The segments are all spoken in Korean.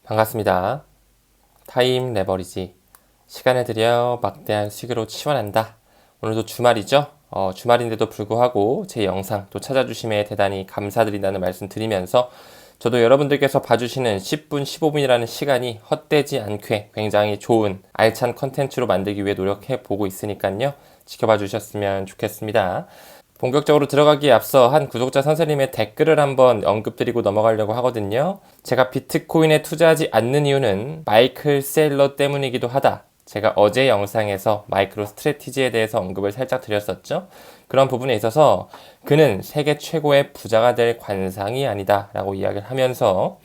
반갑습니다. 타임 레버리지. 시간을 들여 막대한 수익으로 치환한다. 오늘도 주말이죠? 주말인데도 불구하고 제 영상 또 찾아주심에 대단히 감사드린다는 말씀 드리면서 저도 여러분들께서 봐주시는 10분, 15분이라는 시간이 헛되지 않게 굉장히 좋은 알찬 컨텐츠로 만들기 위해 노력해 보고 있으니까요. 지켜봐 주셨으면 좋겠습니다. 본격적으로 들어가기에 앞서 한 구독자 선생님의 댓글을 한번 언급드리고 넘어가려고 하거든요. 제가 비트코인에 투자하지 않는 이유는 마이클 셀러 때문이기도 하다. 제가 어제 영상에서 마이크로 스트래티지에 대해서 언급을 살짝 드렸었죠. 그런 부분에 있어서 그는 세계 최고의 부자가 될 관상이 아니다 라고 이야기를 하면서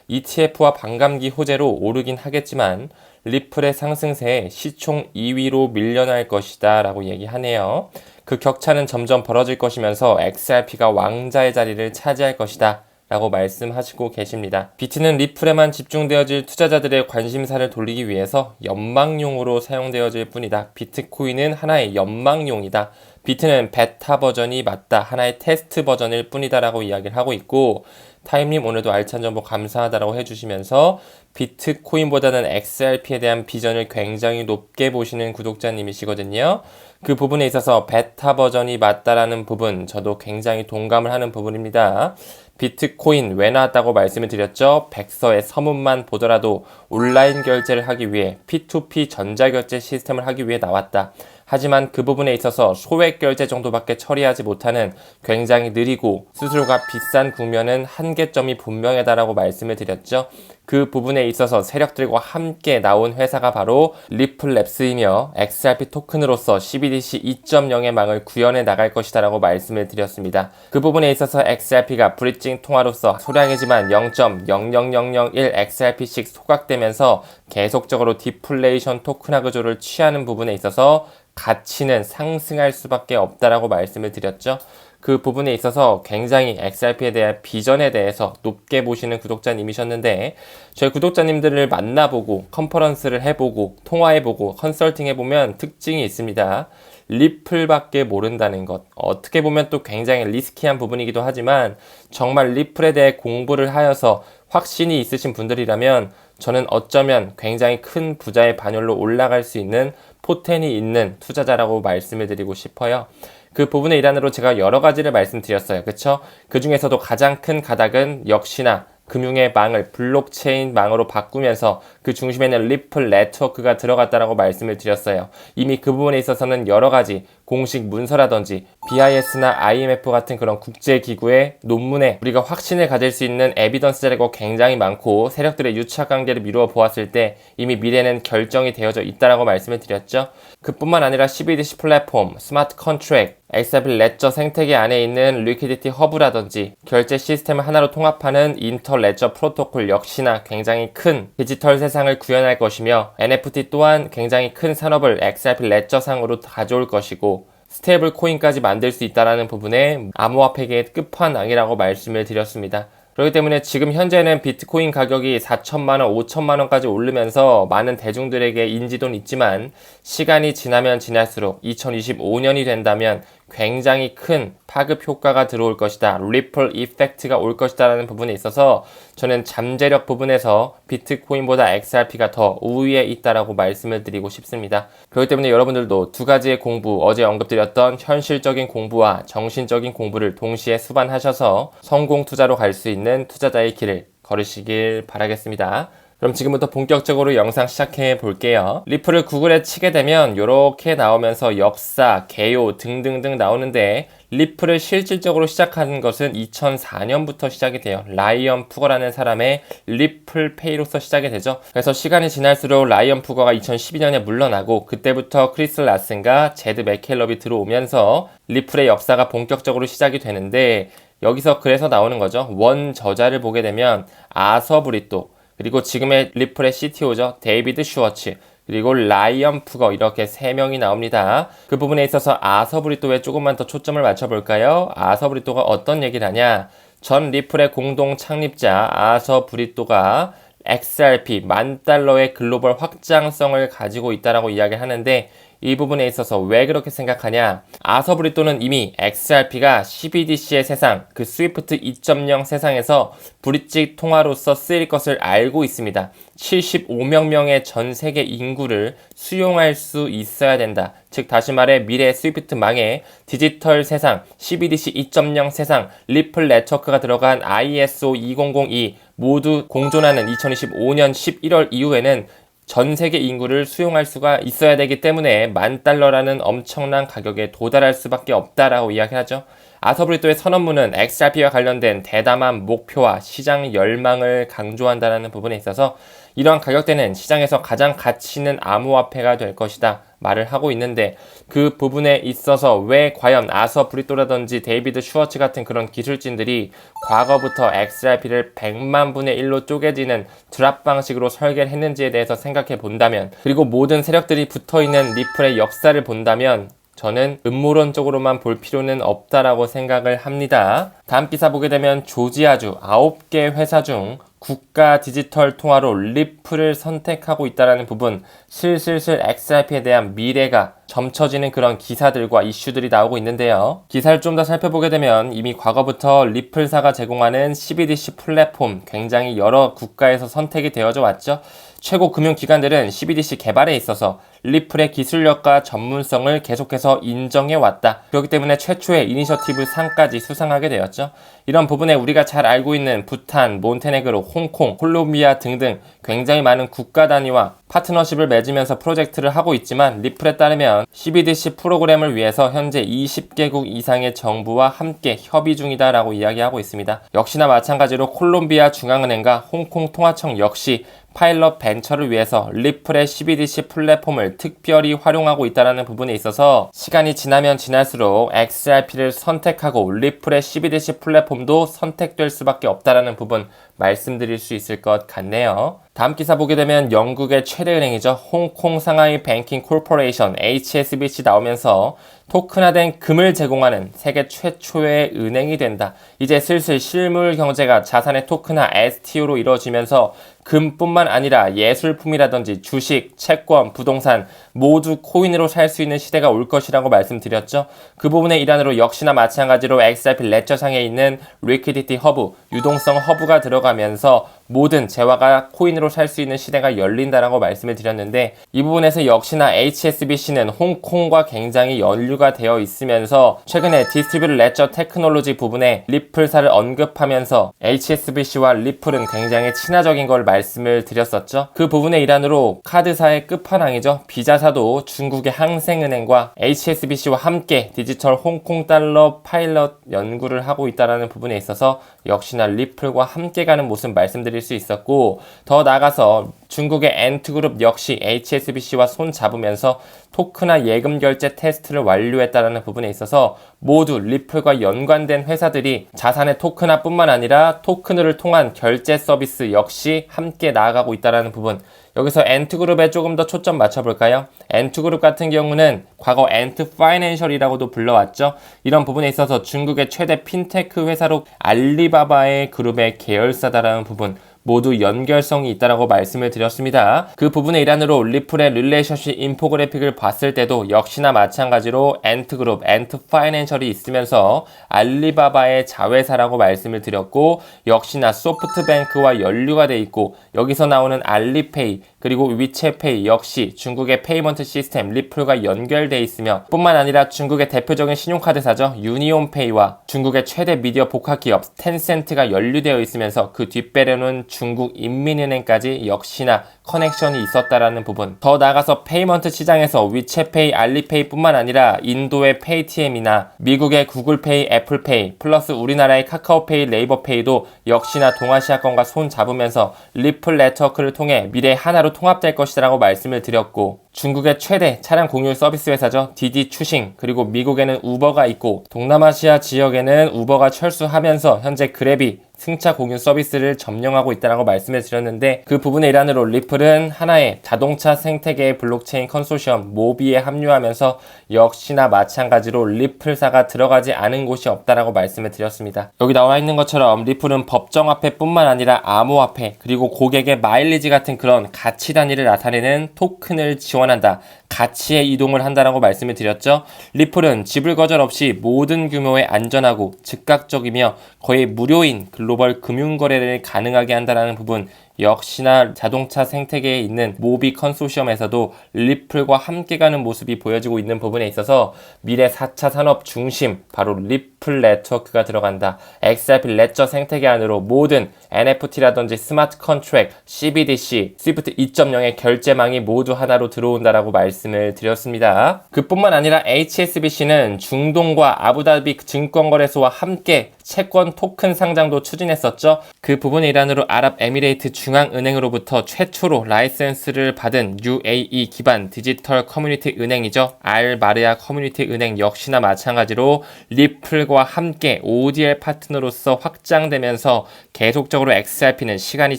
ETF와 반감기 호재로 오르긴 하겠지만 리플의 상승세에 시총 2위로 밀려날 것이다 라고 얘기하네요. 그 격차는 점점 벌어질 것이면서 XRP가 왕자의 자리를 차지할 것이다 라고 말씀하시고 계십니다. 비트는 리플에만 집중되어질 투자자들의 관심사를 돌리기 위해서 연막용으로 사용되어질 뿐이다. 비트코인은 하나의 연막용이다. 비트는 베타 버전이 맞다. 하나의 테스트 버전일 뿐이다 라고 이야기를 하고 있고, 타임님 오늘도 알찬 정보 감사하다라고 해주시면서 비트코인보다는 XRP에 대한 비전을 굉장히 높게 보시는 구독자님이시거든요. 그 부분에 있어서 베타 버전이 맞다라는 부분 저도 굉장히 동감을 하는 부분입니다. 비트코인 왜 나왔다고 말씀을 드렸죠? 백서의 서문만 보더라도 온라인 결제를 하기 위해 P2P 전자결제 시스템을 하기 위해 나왔다. 하지만 그 부분에 있어서 소액 결제 정도밖에 처리하지 못하는 굉장히 느리고 수수료가 비싼 국면은 한계점이 분명하다라고 말씀을 드렸죠. 그 부분에 있어서 세력들과 함께 나온 회사가 바로 리플랩스이며 XRP 토큰으로서 CBDC 2.0의 망을 구현해 나갈 것이다 라고 말씀을 드렸습니다. 그 부분에 있어서 XRP가 브릿징 통화로서 소량이지만 0.00001 XRP씩 소각되면서 계속적으로 디플레이션 토큰화 구조를 취하는 부분에 있어서 가치는 상승할 수밖에 없다라고 말씀을 드렸죠. 그 부분에 있어서 굉장히 XRP에 대한 비전에 대해서 높게 보시는 구독자님이셨는데, 저희 구독자님들을 만나보고 컨퍼런스를 해보고 통화해보고 컨설팅해보면 특징이 있습니다. 리플밖에 모른다는 것. 어떻게 보면 또 굉장히 리스키한 부분이기도 하지만 정말 리플에 대해 공부를 하여서 확신이 있으신 분들이라면 저는 어쩌면 굉장히 큰 부자의 반열로 올라갈 수 있는 포텐이 있는 투자자라고 말씀을 드리고 싶어요. 그 부분의 일환으로 제가 여러 가지를 말씀드렸어요. 그쵸? 그 중에서도 가장 큰 가닥은 역시나 금융의 망을 블록체인 망으로 바꾸면서 그 중심에는 리플 네트워크가 들어갔다라고 말씀을 드렸어요. 이미 그 부분에 있어서는 여러 가지 공식 문서라든지 BIS나 IMF 같은 그런 국제기구의 논문에 우리가 확신을 가질 수 있는 에비던스 자료가 굉장히 많고 세력들의 유착 관계를 미루어 보았을 때 이미 미래는 결정이 되어져 있다라고 말씀을 드렸죠. 그뿐만 아니라 CBDC 플랫폼, 스마트 컨트랙, XRP 레저 생태계 안에 있는 리퀴디티 허브라든지 결제 시스템을 하나로 통합하는 인터 레저 프로토콜 역시나 굉장히 큰 디지털 세상을 구현할 것이며 NFT 또한 굉장히 큰 산업을 XRP 레저상으로 가져올 것이고 스테이블 코인까지 만들 수 있다는 부분에 암호화폐계의 끝판왕이라고 말씀을 드렸습니다. 그렇기 때문에 지금 현재는 비트코인 가격이 4천만원, 5천만원까지 오르면서 많은 대중들에게 인지도는 있지만 시간이 지나면 지날수록 2025년이 된다면 굉장히 큰 파급 효과가 들어올 것이다. 리플 이펙트가 올 것이다 라는 부분에 있어서 저는 잠재력 부분에서 비트코인보다 XRP가 더 우위에 있다라고 말씀을 드리고 싶습니다. 그렇기 때문에 여러분들도 두 가지의 공부, 어제 언급드렸던 현실적인 공부와 정신적인 공부를 동시에 수반하셔서 성공 투자로 갈 수 있는 투자자의 길을 걸으시길 바라겠습니다. 그럼 지금부터 본격적으로 영상 시작해 볼게요. 리플을 구글에 치게 되면 이렇게 나오면서 역사, 개요 등등등 나오는데 리플을 실질적으로 시작하는 것은 2004년부터 시작이 돼요. 라이언 푸거라는 사람의 리플페이로서 시작이 되죠. 그래서 시간이 지날수록 라이언 푸거가 2012년에 물러나고 그때부터 크리스 라슨과 제드 맥켈럽이 들어오면서 리플의 역사가 본격적으로 시작이 되는데 여기서 그래서 나오는 거죠. 원 저자를 보게 되면 아서 브리또 그리고 지금의 리플의 CTO죠. 데이비드 슈워츠 그리고 라이언 푸거 이렇게 3명이 나옵니다. 그 부분에 있어서 아서 브리또에 조금만 더 초점을 맞춰볼까요? 아서 브리또가 어떤 얘기를 하냐? 전 리플의 공동 창립자 아서 브리또가 XRP $10,000의 글로벌 확장성을 가지고 있다라고 이야기를 하는데 이 부분에 있어서 왜 그렇게 생각하냐? 아서브리또는 이미 XRP가 CBDC의 세상, 그 스위프트 2.0 세상에서 브릿지 통화로서 쓰일 것을 알고 있습니다. 75명 명의 전 세계 인구를 수용할 수 있어야 된다. 즉 다시 말해 미래 스위프트망에 디지털 세상, CBDC 2.0 세상, 리플 네트워크가 들어간 ISO 2002 모두 공존하는 2025년 11월 이후에는 전 세계 인구를 수용할 수가 있어야 되기 때문에 $10,000라는 엄청난 가격에 도달할 수밖에 없다라고 이야기하죠. 아서브리또의 선언문은 XRP와 관련된 대담한 목표와 시장 열망을 강조한다는 부분에 있어서 이러한 가격대는 시장에서 가장 가치 있는 암호화폐가 될 것이다 말을 하고 있는데 그 부분에 있어서 왜 과연 아서브리또라든지 데이비드 슈워츠 같은 그런 기술진들이 과거부터 XRP를 100만 분의 1로 쪼개지는 드랍 방식으로 설계를 했는지에 대해서 생각해 본다면, 그리고 모든 세력들이 붙어있는 리플의 역사를 본다면 저는 음모론적으로만 볼 필요는 없다라고 생각을 합니다. 다음 기사 보게 되면 조지아주 9개 회사 중 국가 디지털 통화로 리플을 선택하고 있다는 부분, 슬슬 XRP에 대한 미래가 점쳐지는 그런 기사들과 이슈들이 나오고 있는데요. 기사를 좀 더 살펴보게 되면 이미 과거부터 리플사가 제공하는 CBDC 플랫폼 굉장히 여러 국가에서 선택이 되어져 왔죠. 최고 금융기관들은 CBDC 개발에 있어서 리플의 기술력과 전문성을 계속해서 인정해 왔다. 그렇기 때문에 최초의 이니셔티브 상까지 수상하게 되었죠. 이런 부분에 우리가 잘 알고 있는 부탄, 몬테네그로, 홍콩, 콜롬비아 등등 굉장히 많은 국가 단위와 파트너십을 맺으면서 프로젝트를 하고 있지만 리플에 따르면 CBDC 프로그램을 위해서 현재 20개국 이상의 정부와 함께 협의 중이다라고 이야기하고 있습니다. 역시나 마찬가지로 콜롬비아 중앙은행과 홍콩 통화청 역시 파일럿 벤처를 위해서 리플의 CBDC 플랫폼을 특별히 활용하고 있다는 부분에 있어서 시간이 지나면 지날수록 XRP를 선택하고 리플의 CBDC 플랫폼도 선택될 수밖에 없다는 부분 말씀드릴 수 있을 것 같네요. 다음 기사 보게 되면 영국의 최대 은행이죠. 홍콩 상하이 뱅킹 콜포레이션 HSBC 나오면서 토큰화된 금을 제공하는 세계 최초의 은행이 된다. 이제 슬슬 실물 경제가 자산의 토큰화 STO로 이루어지면서 금뿐만 아니라 예술품이라든지 주식, 채권, 부동산 모두 코인으로 살 수 있는 시대가 올 것이라고 말씀드렸죠. 그 부분의 일환으로 역시나 마찬가지로 XRP 레저상에 있는 리퀴디티 허브, 유동성 허브가 들어가면서 모든 재화가 코인으로 살 수 있는 시대가 열린다라고 말씀을 드렸는데 이 부분에서 역시나 HSBC는 홍콩과 굉장히 연류가 되어 있으면서 최근에 디스트리뷰트 레저 테크놀로지 부분에 리플사를 언급하면서 HSBC와 리플은 굉장히 친화적인 걸 말씀을 드렸었죠. 그 부분의 일환으로 카드사의 끝판왕이죠. 비자사도 중국의 항생은행과 HSBC와 함께 디지털 홍콩 달러 파일럿 연구를 하고 있다는 부분에 있어서 역시나 리플과 함께 가는 모습 말씀드릴 수 있었고, 더 나아가서 중국의 엔트그룹 역시 HSBC와 손 잡으면서 토큰화 예금 결제 테스트를 완료했다는 부분에 있어서 모두 리플과 연관된 회사들이 자산의 토큰화뿐만 아니라 토큰을 통한 결제 서비스 역시 함께 나아가고 있다는 부분, 여기서 엔트그룹에 조금 더 초점 맞춰볼까요? 엔트그룹 같은 경우는 과거 엔트파이낸셜이라고도 불러왔죠. 이런 부분에 있어서 중국의 최대 핀테크 회사로 알리바바의 그룹의 계열사다라는 부분 모두 연결성이 있다라고 말씀을 드렸습니다. 그 부분의 일환으로 리플의 릴레이션십 인포그래픽을 봤을 때도 역시나 마찬가지로 엔트그룹, 엔트파이낸셜이 있으면서 알리바바의 자회사라고 말씀을 드렸고, 역시나 소프트뱅크와 연루가 돼 있고, 여기서 나오는 알리페이 그리고 위챗페이 역시 중국의 페이먼트 시스템 리플과 연결돼 있으며, 뿐만 아니라 중국의 대표적인 신용카드사죠. 유니온페이와 중국의 최대 미디어 복합기업 텐센트가 연루되어 있으면서 그 뒷배려는 중국 인민은행까지 역시나 커넥션이 있었다라는 부분. 더 나아가서 페이먼트 시장에서 위챗페이, 알리페이 뿐만 아니라 인도의 페이티엠이나 미국의 구글페이, 애플페이 플러스 우리나라의 카카오페이, 네이버페이도 역시나 동아시아권과 손 잡으면서 리플 네트워크를 통해 미래 하나로 통합될 것이라고 말씀을 드렸고, 중국의 최대 차량 공유 서비스 회사죠. 디디 추싱, 그리고 미국에는 우버가 있고 동남아시아 지역에는 우버가 철수하면서 현재 그랩이 승차 공유 서비스를 점령하고 있다고 말씀을 드렸는데 그 부분의 일환으로 리플은 하나의 자동차 생태계의 블록체인 컨소시엄 모비에 합류하면서 역시나 마찬가지로 리플사가 들어가지 않은 곳이 없다라고 말씀을 드렸습니다. 여기 나와 있는 것처럼 리플은 법정화폐뿐만 아니라 암호화폐 그리고 고객의 마일리지 같은 그런 가치 단위를 나타내는 토큰을 지원한다. 가치의 이동을 한다라고 말씀을 드렸죠. 리플은 지불 거절 없이 모든 규모의 안전하고 즉각적이며 거의 무료인 글로벌 금융거래를 가능하게 한다는 부분 역시나 자동차 생태계에 있는 모비 컨소시엄에서도 리플과 함께 가는 모습이 보여지고 있는 부분에 있어서 미래 4차 산업 중심 바로 리플 네트워크가 들어간다. XRP 레저 생태계 안으로 모든 NFT라든지 스마트 컨트랙, CBDC, 스위프트 2.0의 결제망이 모두 하나로 들어온다라고 말씀을 드렸습니다. 그뿐만 아니라 HSBC는 중동과 아부다비 증권거래소와 함께 채권 토큰 상장도 추진했었죠. 그 부분의 일환으로 아랍에미레이트 중앙은행으로부터 최초로 라이센스를 받은 UAE 기반 디지털 커뮤니티 은행이죠. 알마르야 커뮤니티 은행 역시나 마찬가지로 리플과 함께 ODL 파트너로서 확장되면서 계속적으로 XRP는 시간이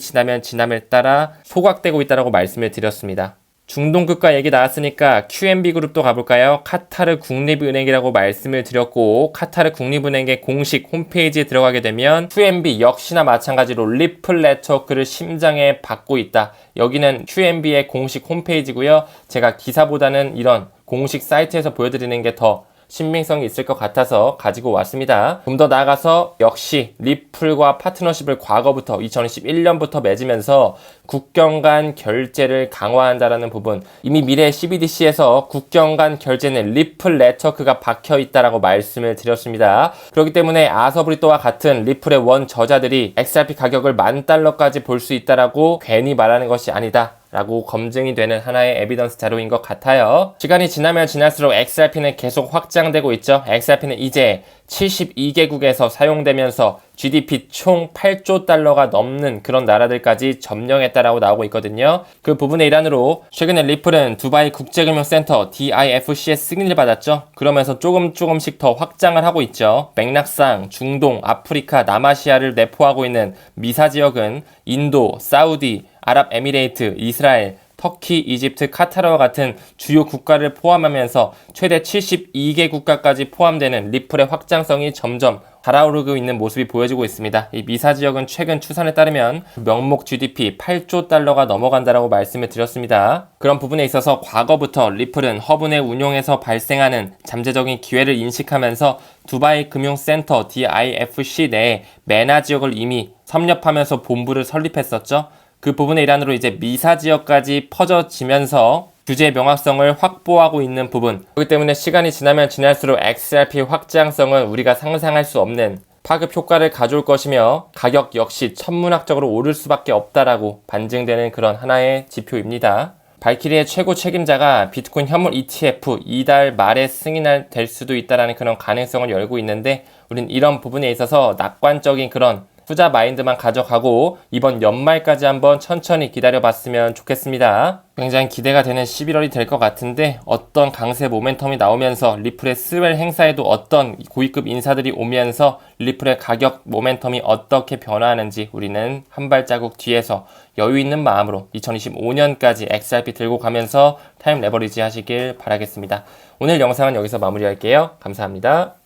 지남에 따라 소각되고 있다고 말씀을 드렸습니다. 중동국가 얘기 나왔으니까 QNB 그룹도 가볼까요? 카타르 국립은행이라고 말씀을 드렸고 카타르 국립은행의 공식 홈페이지에 들어가게 되면 QNB 역시나 마찬가지로 리플 네트워크를 심장에 받고 있다. 여기는 QNB의 공식 홈페이지고요. 제가 기사보다는 이런 공식 사이트에서 보여드리는 게 더 신빙성이 있을 것 같아서 가지고 왔습니다. 좀 더 나아가서 역시 리플과 파트너십을 과거부터 2021년부터 맺으면서 국경 간 결제를 강화한다라는 부분 이미 미래 CBDC에서 국경 간 결제는 리플 네트워크가 박혀 있다라고 말씀을 드렸습니다. 그렇기 때문에 아서브리또와 같은 리플의 원 저자들이 XRP 가격을 $10,000까지 볼 수 있다라고 괜히 말하는 것이 아니다. 라고 검증이 되는 하나의 에비던스 자료인 것 같아요. 시간이 지나면 지날수록 XRP는 계속 확장되고 있죠. XRP는 이제 72개국에서 사용되면서 GDP 총 8조 달러가 넘는 그런 나라들까지 점령했다라고 나오고 있거든요. 그 부분의 일환으로 최근에 리플은 두바이 국제금융센터 DIFC의 승인을 받았죠. 그러면서 조금씩 더 확장을 하고 있죠. 맥락상 중동, 아프리카, 남아시아를 내포하고 있는 미사 지역은 인도, 사우디, 아랍에미레이트, 이스라엘, 터키, 이집트, 카타르와 같은 주요 국가를 포함하면서 최대 72개 국가까지 포함되는 리플의 확장성이 점점 달아오르고 있는 모습이 보여지고 있습니다. 이 미사 지역은 최근 추산에 따르면 명목 GDP 8조 달러가 넘어간다라고 말씀을 드렸습니다. 그런 부분에 있어서 과거부터 리플은 허브 내 운용에서 발생하는 잠재적인 기회를 인식하면서 두바이 금융센터 DIFC 내에 메나 지역을 이미 섭렵하면서 본부를 설립했었죠. 그 부분의 일환으로 이제 미사 지역까지 퍼져지면서 규제 명확성을 확보하고 있는 부분. 그렇기 때문에 시간이 지나면 지날수록 XRP 확장성은 우리가 상상할 수 없는 파급 효과를 가져올 것이며 가격 역시 천문학적으로 오를 수밖에 없다라고 반증되는 그런 하나의 지표입니다. 발키리의 최고 책임자가 비트코인 현물 ETF 이달 말에 승인될 수도 있다는 그런 가능성을 열고 있는데 우린 이런 부분에 있어서 낙관적인 그런 투자 마인드만 가져가고 이번 연말까지 한번 천천히 기다려봤으면 좋겠습니다. 굉장히 기대가 되는 11월이 될 것 같은데 어떤 강세 모멘텀이 나오면서 리플의 스웰 행사에도 어떤 고위급 인사들이 오면서 리플의 가격 모멘텀이 어떻게 변화하는지 우리는 한 발자국 뒤에서 여유 있는 마음으로 2025년까지 XRP 들고 가면서 타임 레버리지 하시길 바라겠습니다. 오늘 영상은 여기서 마무리할게요. 감사합니다.